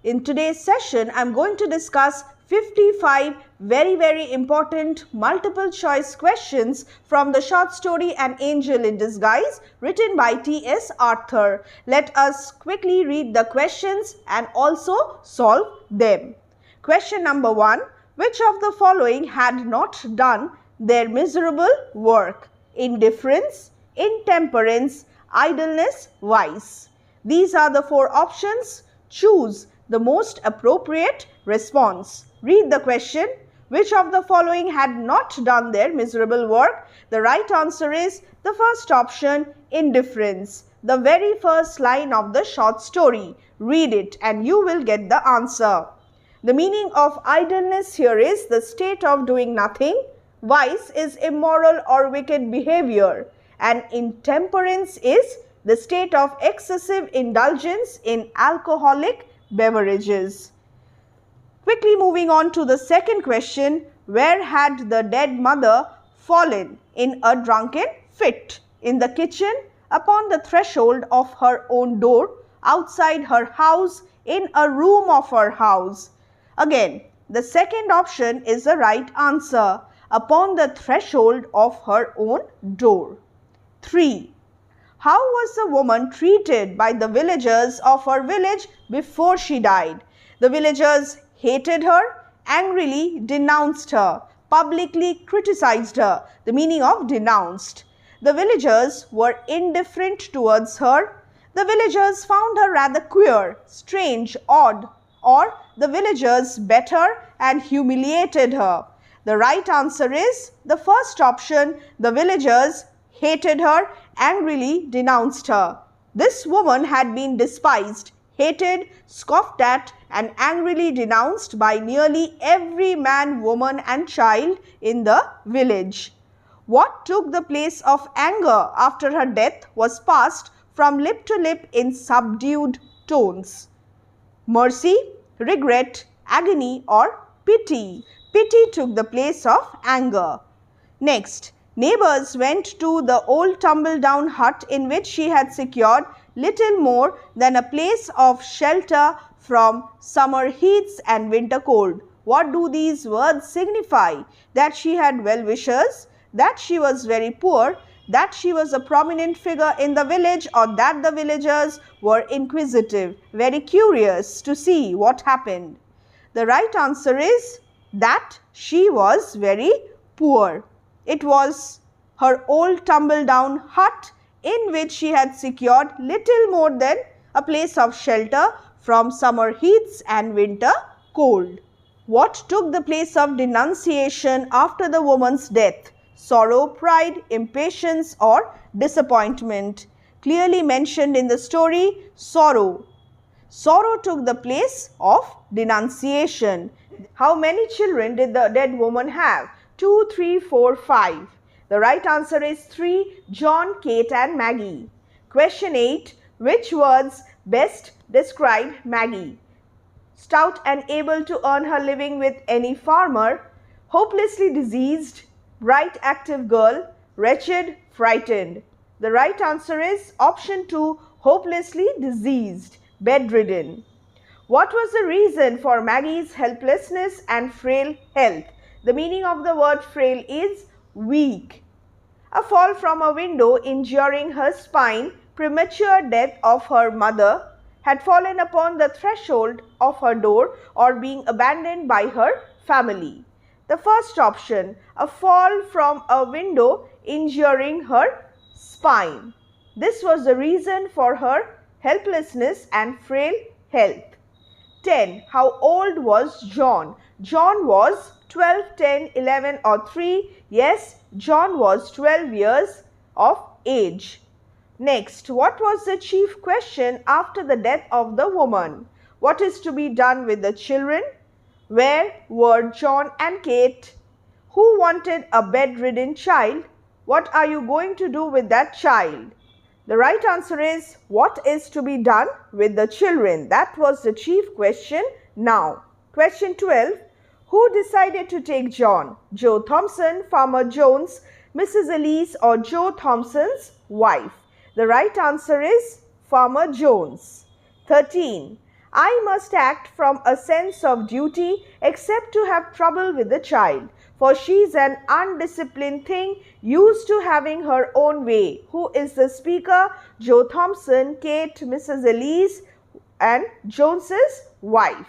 In today's session, I'm going to discuss 55 very important multiple choice questions from the short story An Angel in Disguise written by T.S.Arthur. Let us quickly read the questions and also solve them. Question number 1. Which of the following had not done their miserable work? Indifference, intemperance, idleness, vice. These are the 4 options. Choose the most appropriate response. Read the question. Which of the following had not done their miserable work? The right answer is the first option, indifference. The very first line of the short story. Read it and you will get the answer. The meaning of idleness here is the state of doing nothing. Vice is immoral or wicked behavior. And intemperance is the state of excessive indulgence in alcoholic beverages. Quickly moving on to the second question. Where had the dead mother fallen in a drunken fit? In the kitchen, upon the threshold of her own door, outside her house, in a room of her house. Again, the second option is the right answer. Upon the threshold of her own door. 3. How was the woman treated by the villagers of her village before she died? The villagers hated her, angrily denounced her, publicly criticized her. The meaning of denounced. The villagers were indifferent towards her. The villagers found her rather queer, strange, odd, or the villagers beat her and humiliated her. The right answer is the first option. The villagers hated her, angrily denounced her. This woman had been despised, hated, scoffed at, and angrily denounced by nearly every man, woman, and child in the village. What took the place of anger after her death was passed from lip to lip in subdued tones. Mercy, regret, agony, or pity. Pity took the place of anger. Next, neighbors went to the old tumble-down hut in which she had secured little more than a place of shelter from summer heats and winter cold. What do these words signify? That she had well-wishers, that she was very poor, that she was a prominent figure in the village, or that the villagers were inquisitive, very curious to see what happened. The right answer is that she was very poor. It was her old tumble-down hut in which she had secured little more than a place of shelter from summer heats and winter cold. What took the place of denunciation after the woman's death? Sorrow, pride, impatience, or disappointment. Clearly mentioned in the story, sorrow. Sorrow took the place of denunciation. How many children did the dead woman have? 2, 3, 4, 5. The right answer is 3, John, Kate, and Maggie. Question 8. Which words best describe Maggie? Stout and able to earn her living with any farmer, hopelessly diseased, bright active girl, wretched, frightened. The right answer is option 2, hopelessly diseased, bedridden. What was the reason for Maggie's helplessness and frail health? The meaning of the word frail is weak. A fall from a window injuring her spine, premature death of her mother, had fallen upon the threshold of her door, or being abandoned by her family. The first option, a fall from a window injuring her spine. This was the reason for her helplessness and frail health. 10. How old was John? John was 12, 10, 11 or 3. Yes, John was 12 years of age. Next, what was the chief question after the death of the woman? What is to be done with the children? Where were John and Kate? Who wanted a bedridden child? What are you going to do with that child? The right answer is what is to be done with the children. That was the chief question. Now, question 12. Who decided to take John? Joe Thompson, Farmer Jones, Mrs. Elise, or Joe Thompson's wife? The right answer is Farmer Jones. 13. I must act from a sense of duty except to have trouble with the child. For she's an undisciplined thing, used to having her own way. Who is the speaker? Joe Thompson, Kate, Mrs. Elise, and Jones's wife.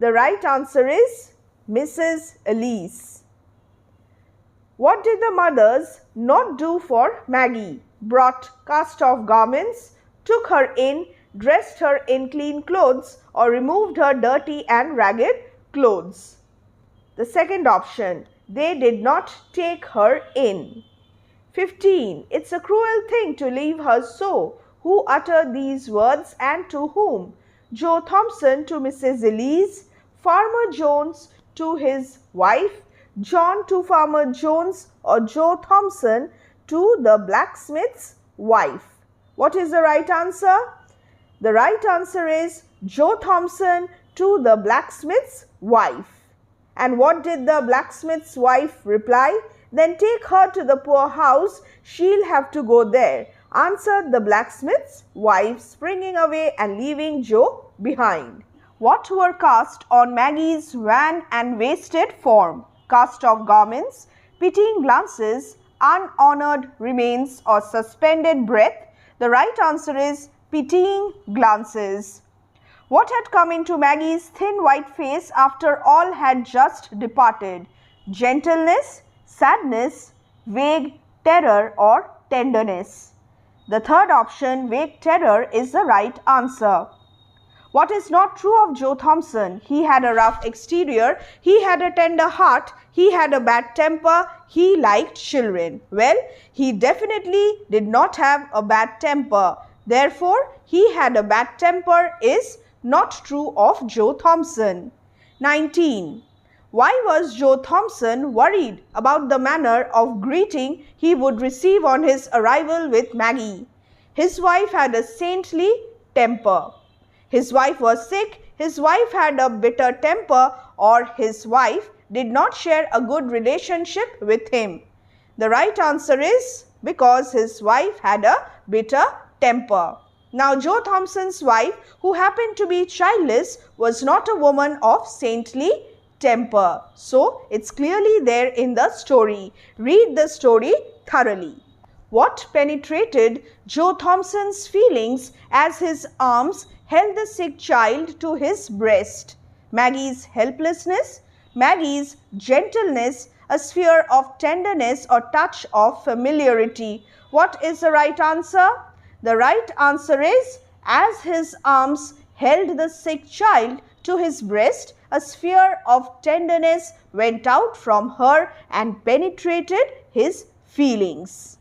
The right answer is Mrs. Elise. What did the mothers not do for Maggie? Brought cast-off garments, took her in, dressed her in clean clothes, or removed her dirty and ragged clothes. The second option, they did not take her in. 15. It's a cruel thing to leave her so. Who uttered these words and to whom? Joe Thompson to Mrs. Elise, Farmer Jones to his wife, John to Farmer Jones, or Joe Thompson to the blacksmith's wife. What is the right answer? The right answer is Joe Thompson to the blacksmith's wife. And what did the blacksmith's wife reply? Then take her to the poorhouse, she'll have to go there, answered the blacksmith's wife, springing away and leaving Joe behind. What were cast on Maggie's wan and wasted form? Cast-off garments, pitying glances, unhonored remains, or suspended breath? The right answer is pitying glances. What had come into Maggie's thin white face after all had just departed? Gentleness, sadness, vague terror, or tenderness? The third option, vague terror, is the right answer. What is not true of Joe Thompson? He had a rough exterior, he had a tender heart, he had a bad temper, he liked children. Well, he definitely did not have a bad temper. Therefore, he had a bad temper is not true of Joe Thompson. 19. Why was Joe Thompson worried about the manner of greeting he would receive on his arrival with Maggie? His wife had a saintly temper. His wife was sick, his wife had a bitter temper, or his wife did not share a good relationship with him. The right answer is because his wife had a bitter temper. Now, Joe Thompson's wife, who happened to be childless, was not a woman of saintly temper. So, it's clearly there in the story. Read the story thoroughly. What penetrated Joe Thompson's feelings as his arms held the sick child to his breast? Maggie's helplessness, Maggie's gentleness, a sphere of tenderness or touch of familiarity. What is the right answer? The right answer is, as his arms held the sick child to his breast, a sphere of tenderness went out from her and penetrated his feelings.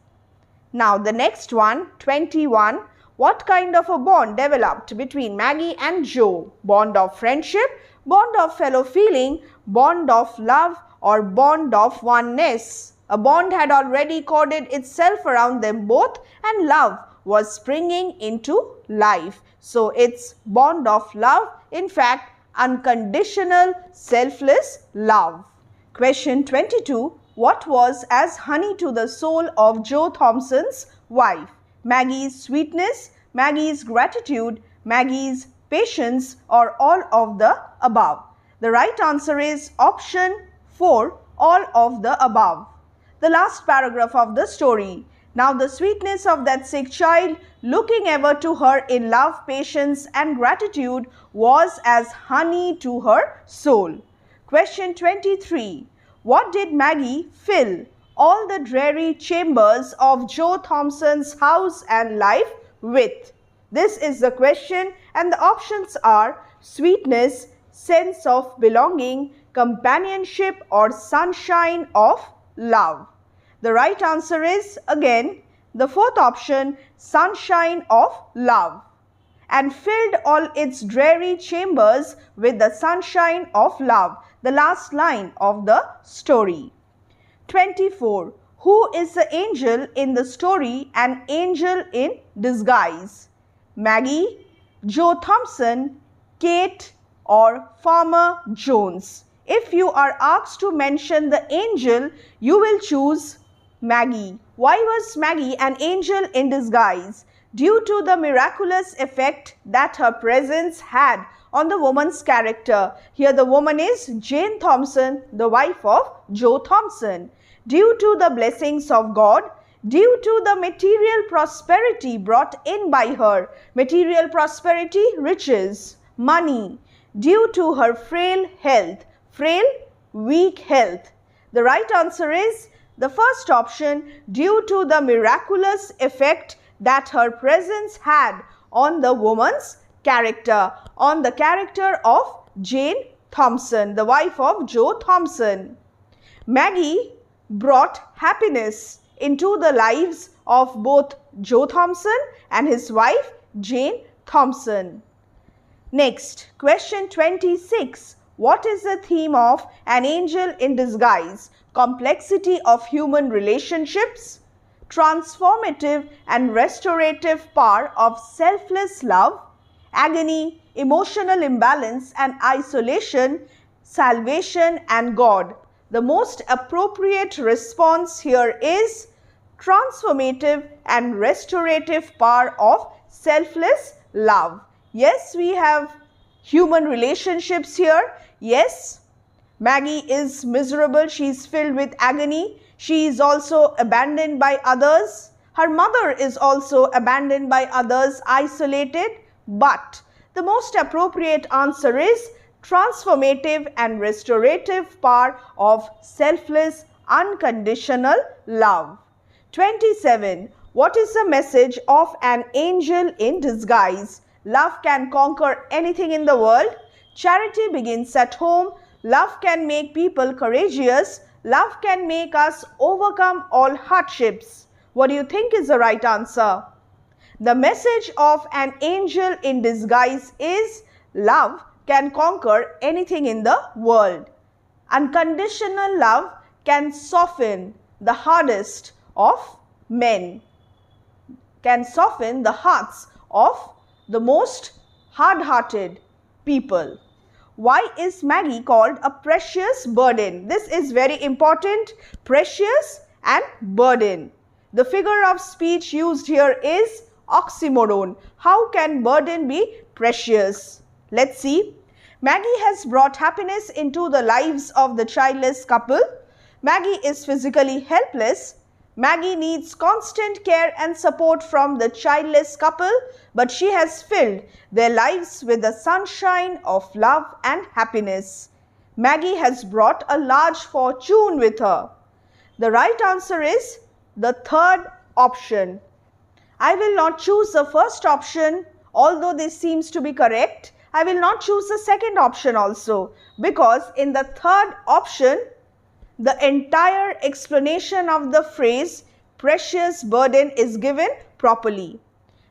Now the next one, 21. What kind of a bond developed between Maggie and Joe? Bond of friendship, bond of fellow feeling, bond of love, or bond of oneness? A bond had already corded itself around them both, and love was springing into life. So it's bond of love, in fact, unconditional, selfless love. Question 22. What was as honey to the soul of Joe Thompson's wife? Maggie's sweetness, Maggie's gratitude, Maggie's patience, or all of the above? The right answer is option 4, all of the above. The last paragraph of the story. Now the sweetness of that sick child, looking ever to her in love, patience, and gratitude, was as honey to her soul. Question 23. What did Maggie fill all the dreary chambers of Joe Thompson's house and life with? This is the question, and the options are sweetness, sense of belonging, companionship, or sunshine of love. The right answer is, again, the fourth option, sunshine of love, and filled all its dreary chambers with the sunshine of love. The last line of the story. 24. Who is the angel in the story, an angel in disguise? Maggie, Joe Thompson, Kate, or Farmer Jones? If you are asked to mention the angel, you will choose Maggie. Why was Maggie an angel in disguise? Due to the miraculous effect that her presence had on the woman's character. Here the woman is Jane Thompson, the wife of Joe Thompson. Due to the blessings of God, due to the material prosperity brought in by her, material prosperity, riches, money, due to her frail health, frail, weak health. The right answer is the first option, due to the miraculous effect that her presence had on the woman's character, on the character of Jane Thompson, the wife of Joe Thompson. Maggie brought happiness into the lives of both Joe Thompson and his wife Jane Thompson. Next, question 26. What is the theme of An Angel in Disguise? Complexity of human relationships, transformative and restorative power of selfless love, agony, emotional imbalance and isolation, salvation and God. The most appropriate response here is transformative and restorative power of selfless love. Yes, we have human relationships here. Yes, Maggie is miserable. She is filled with agony. She is also abandoned by others. Her mother is also abandoned by others, isolated. But the most appropriate answer is transformative and restorative power of selfless, unconditional love. 27. What is the message of An Angel in Disguise? Love can conquer anything in the world. Charity begins at home. Love can make people courageous. Love can make us overcome all hardships. What do you think is the right answer? The message of An Angel in Disguise is love can conquer anything in the world. Unconditional love can soften the hardest of men, can soften the hearts of the most hard-hearted people. Why is Maggie called a precious burden? This is very important. Precious and burden. The figure of speech used here is oxymoron. How can burden be precious? Let's see. Maggie has brought happiness into the lives of the childless couple. Maggie is physically helpless. Maggie needs constant care and support from the childless couple, but she has filled their lives with the sunshine of love and happiness. Maggie has brought a large fortune with her. The right answer is the third option. I will not choose the first option, although this seems to be correct. I will not choose the second option also, because in the third option, the entire explanation of the phrase precious burden is given properly.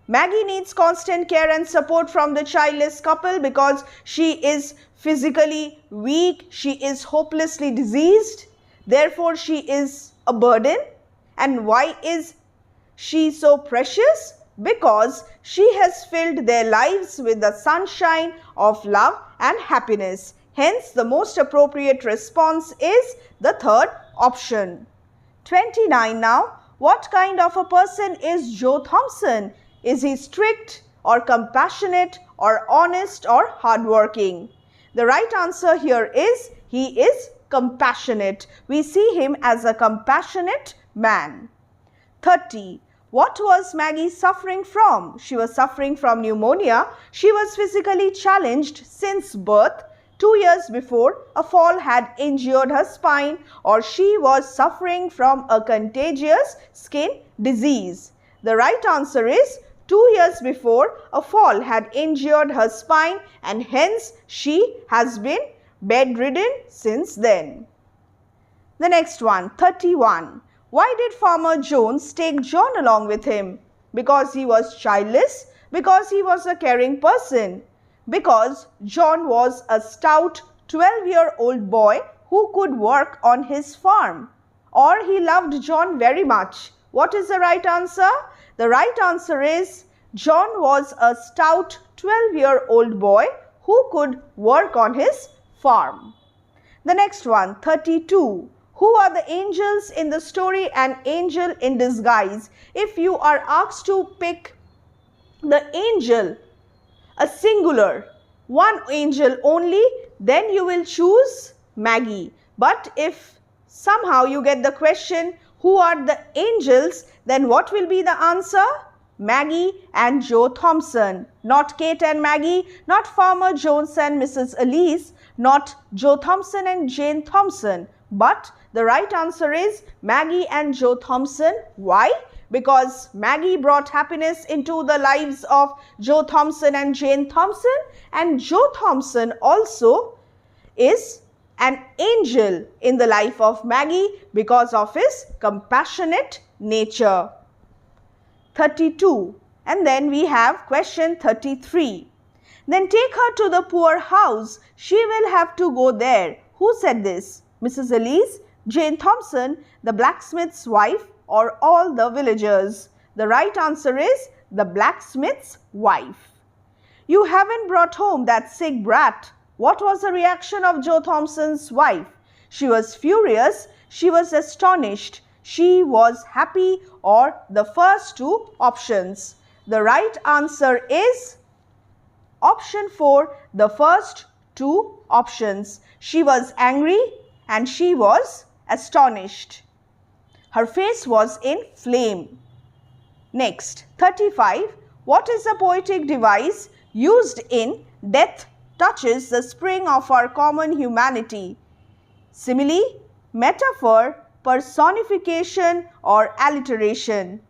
Maggie needs constant care and support from the childless couple because she is physically weak, she is hopelessly diseased, therefore she is a burden. And why is she so precious? Because she has filled their lives with the sunshine of love and happiness. Hence, the most appropriate response is the third option. 29 now. What kind of a person is Joe Thompson? Is he strict or compassionate or honest or hardworking? The right answer here is he is compassionate. We see him as a compassionate man. 30. What was Maggie suffering from? She was suffering from pneumonia. She was physically challenged since birth. 2 years before, a fall had injured her spine, or she was suffering from a contagious skin disease. The right answer is 2 years before, a fall had injured her spine, and hence she has been bedridden since then. The next one, 31. Why did Farmer Jones take John along with him? Because he was childless? Because he was a caring person? Because John was a stout 12-year-old boy who could work on his farm? Or he loved John very much? What is the right answer? The right answer is John was a stout 12-year-old boy who could work on his farm. The next one, 32. Who are the angels in the story An Angel in Disguise? If you are asked to pick the angel, a singular, one angel only, then you will choose Maggie. But if somehow you get the question, who are the angels, then what will be the answer? Maggie and Joe Thompson. Not Kate and Maggie, not Farmer Jones and Mrs. Elise, not Joe Thompson and Jane Thompson. But the right answer is Maggie and Joe Thompson. Why? Because Maggie brought happiness into the lives of Joe Thompson and Jane Thompson, and Joe Thompson also is an angel in the life of Maggie because of his compassionate nature. 32. And then we have question 33. Then take her to the poor house. She will have to go there. Who said this? Mrs. Elise, Jane Thompson, the blacksmith's wife, or all the villagers? The right answer is the blacksmith's wife. You haven't brought home that sick brat. What was the reaction of Joe Thompson's wife? She was furious, she was astonished, she was happy, or the first two options. The right answer is option 4, the first two options. She was angry and she was astonished. Her face was in flame. Next, 35. What is a poetic device used in Death Touches the Spring of Our Common Humanity? Simile, metaphor, personification, or alliteration?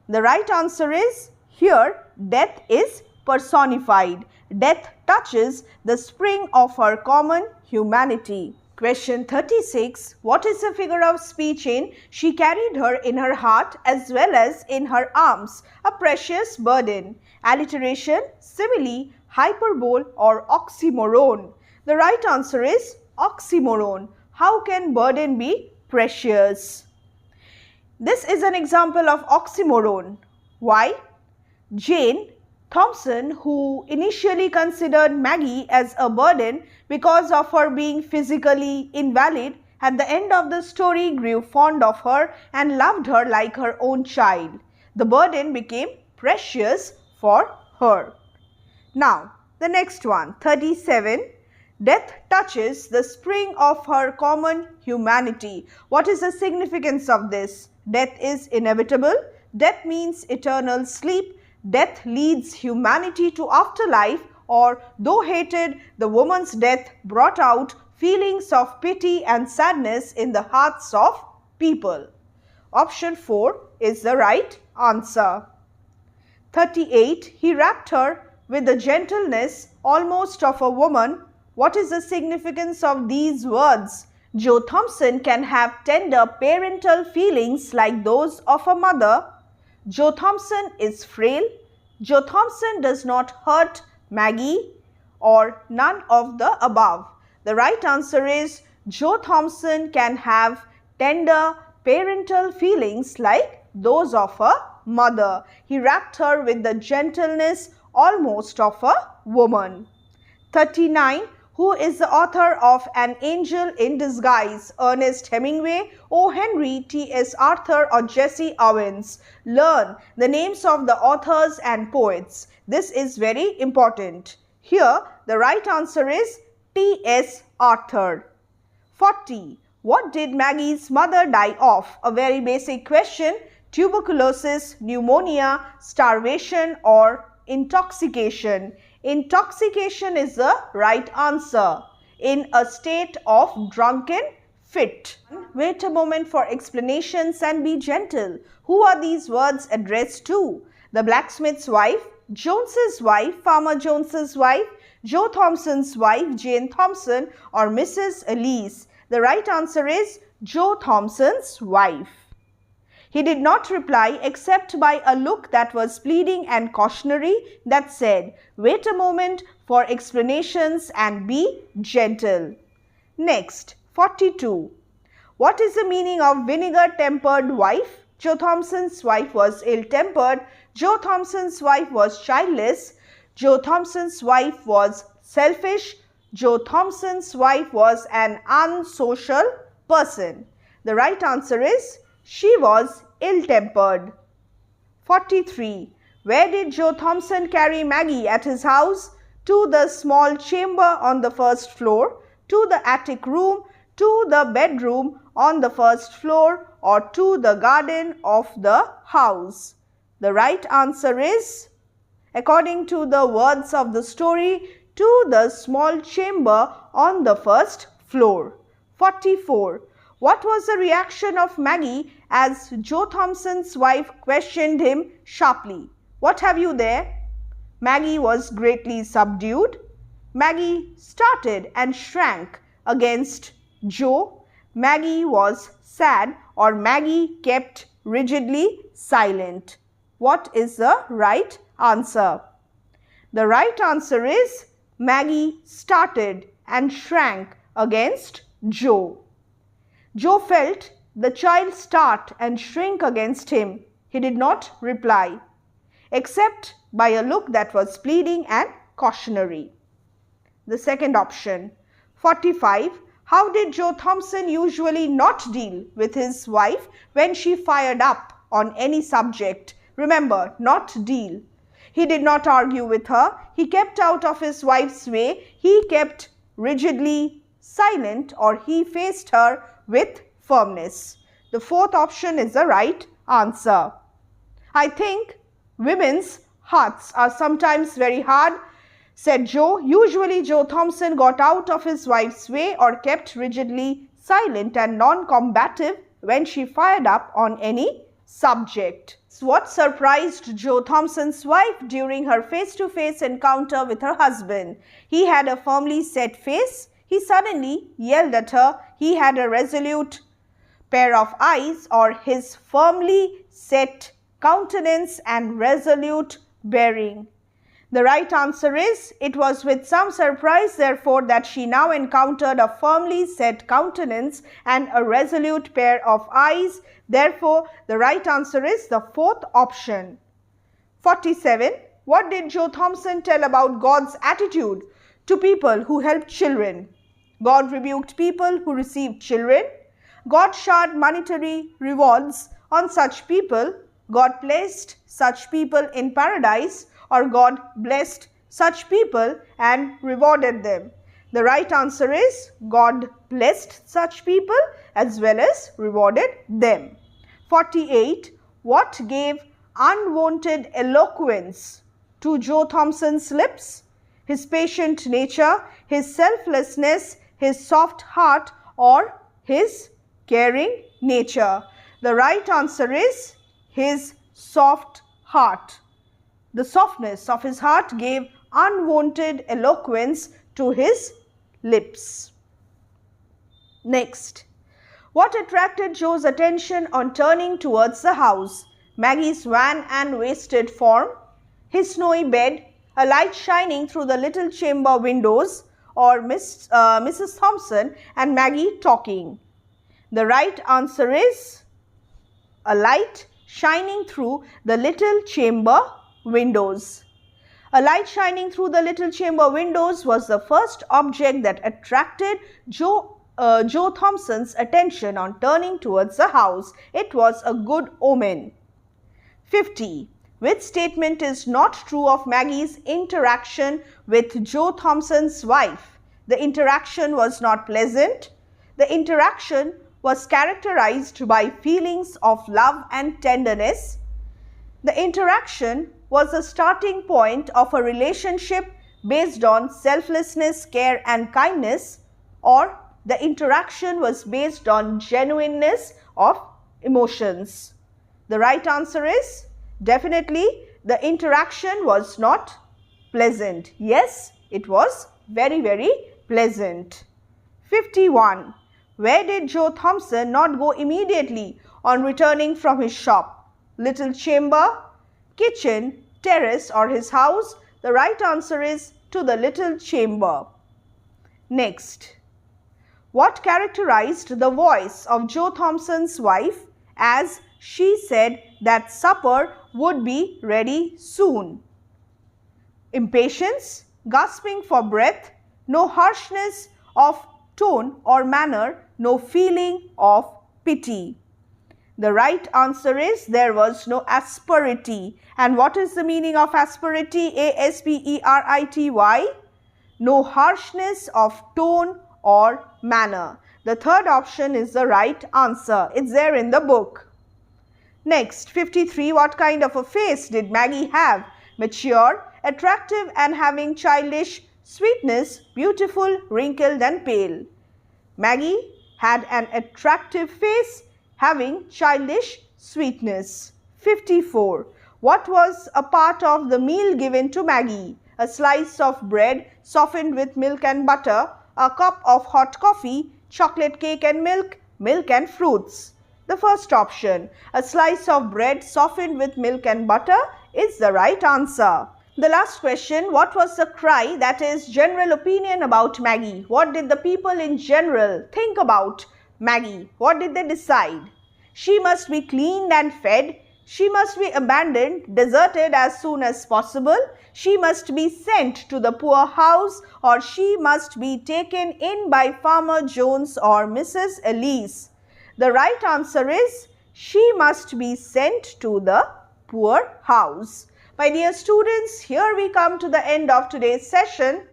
The right answer is here death is personified. Death touches the spring of our common humanity. Question 36. What is the figure of speech in She carried her in her heart as well as in her arms, a precious burden? Alliteration, simile, hyperbole, or oxymoron? The right answer is oxymoron. How can burden be precious? This is an example of oxymoron. Why? Jane Thompson, who initially considered Maggie as a burden because of her being physically invalid, at the end of the story grew fond of her and loved her like her own child. The burden became precious for her. Now, the next one, 37. Death touches the spring of her common humanity. What is the significance of this? Death is inevitable. Death means eternal sleep. Death leads humanity to afterlife, or though hated, the woman's death brought out feelings of pity and sadness in the hearts of people. Option 4 is the right answer. 38. He wrapped her with the gentleness almost of a woman. What is the significance of these words? Joe Thompson can have tender parental feelings like those of a mother. Joe Thompson is frail. Joe Thompson does not hurt Maggie, or none of the above. The right answer is Joe Thompson can have tender parental feelings like those of a mother. He wrapped her with the gentleness almost of a woman. 39. Who is the author of An Angel in Disguise? Ernest Hemingway, O. Henry, T.S.Arthur, or Jesse Owens? Learn the names of the authors and poets. This is very important. Here, the right answer is T.S.Arthur. 40. What did Maggie's mother die of? A very basic question. Tuberculosis, pneumonia, starvation, or intoxication? Intoxication is the right answer. In a state of drunken fit. Wait a moment for explanations and be gentle. Who are these words addressed to? The blacksmith's wife, Jones's wife, Farmer Jones's wife, Joe Thompson's wife, Jane Thompson, or Mrs. Elise? The right answer is Joe Thompson's wife. He did not reply except by a look that was pleading and cautionary that said, wait a moment for explanations and be gentle. Next, 42. What is the meaning of vinegar-tempered wife? Joe Thompson's wife was ill-tempered. Joe Thompson's wife was childless. Joe Thompson's wife was selfish. Joe Thompson's wife was an unsocial person. The right answer is she was ill-tempered. 43. Where did Joe Thompson carry Maggie? At his house? to the small chamber on the first floor, to the attic room, to the bedroom on the first floor, or to the garden of the house? The right answer is, according to the words of the story, to the small chamber on the first floor. 44. What was the reaction of Maggie as Joe Thompson's wife questioned him sharply? What have you there? Maggie was greatly subdued. Maggie started and shrank against Joe. Maggie was sad, or Maggie kept rigidly silent. What is the right answer? The right answer is Maggie started and shrank against Joe. Joe felt the child start and shrink against him. He did not reply, except by a look that was pleading and cautionary. The second option. 45. How did Joe Thompson usually not deal with his wife when she fired up on any subject? Remember, not deal. He did not argue with her. He kept out of his wife's way. He kept rigidly silent, or he faced her with firmness. The fourth option is the right answer. I think women's hearts are sometimes very hard, said Joe. Usually Joe Thompson got out of his wife's way or kept rigidly silent and non-combative when she fired up on any subject. What surprised Joe Thompson's wife during her face-to-face encounter with her husband? He had a firmly set face. He suddenly yelled at her. He had a resolute pair of eyes, or his firmly set countenance and resolute bearing. The right answer is, it was with some surprise, therefore, that she now encountered a firmly set countenance and a resolute pair of eyes. Therefore, the right answer is the fourth option. 47. What did Joe Thompson tell about God's attitude to people who helped children? God rebuked people who received children. God showered monetary rewards on such people. God placed such people in paradise, or God blessed such people and rewarded them. The right answer is, God blessed such people as well as rewarded them. 48. What gave unwonted eloquence to Joe Thompson's lips? His patient nature, his selflessness, his soft heart, or his caring nature? The right answer is his soft heart. The softness of his heart gave unwonted eloquence to his lips. Next. What attracted Joe's attention on turning towards the house? Maggie's wan and wasted form, his snowy bed, a light shining through the little chamber windows, or Mrs. Thompson and Maggie talking? The right answer is a light shining through the little chamber windows. A light shining through the little chamber windows was the first object that attracted Joe Thompson's attention on turning towards the house. It was a good omen. 50. Which statement is not true of Maggie's interaction with Joe Thompson's wife? The interaction was not pleasant. The interaction was characterized by feelings of love and tenderness. The interaction was the starting point of a relationship based on selflessness, care and kindness, or the interaction was based on genuineness of emotions. The right answer is definitely the interaction was not pleasant. Yes, it was very, very pleasant. 51. Where did Joe Thompson not go immediately on returning from his shop? Little chamber, kitchen, terrace, or his house? The right answer is to the little chamber. Next. What characterized the voice of Joe Thompson's wife as she said that supper would be ready soon? Impatience, gasping for breath, no harshness of tone or manner, no feeling of pity. The right answer is there was no asperity. And what is the meaning of asperity? A-S-P-E-R-I-T-Y. No harshness of tone or manner. The third option is the right answer. It's there in the book. Next, 53. What kind of a face did Maggie have? Mature, attractive and having childish sweetness, beautiful, wrinkled and pale. Maggie had an attractive face having childish sweetness. 54. What was a part of the meal given to Maggie? A slice of bread softened with milk and butter, a cup of hot coffee, chocolate cake and milk, milk and fruits. The first option, a slice of bread softened with milk and butter, is the right answer. The last question, what was the cry, that is general opinion about Maggie? What did the people in general think about Maggie? What did they decide? She must be cleaned and fed. She must be abandoned, deserted as soon as possible. She must be sent to the poor house, or she must be taken in by Farmer Jones or Mrs. Elise. The right answer is she must be sent to the poor house. My dear students, here we come to the end of today's session.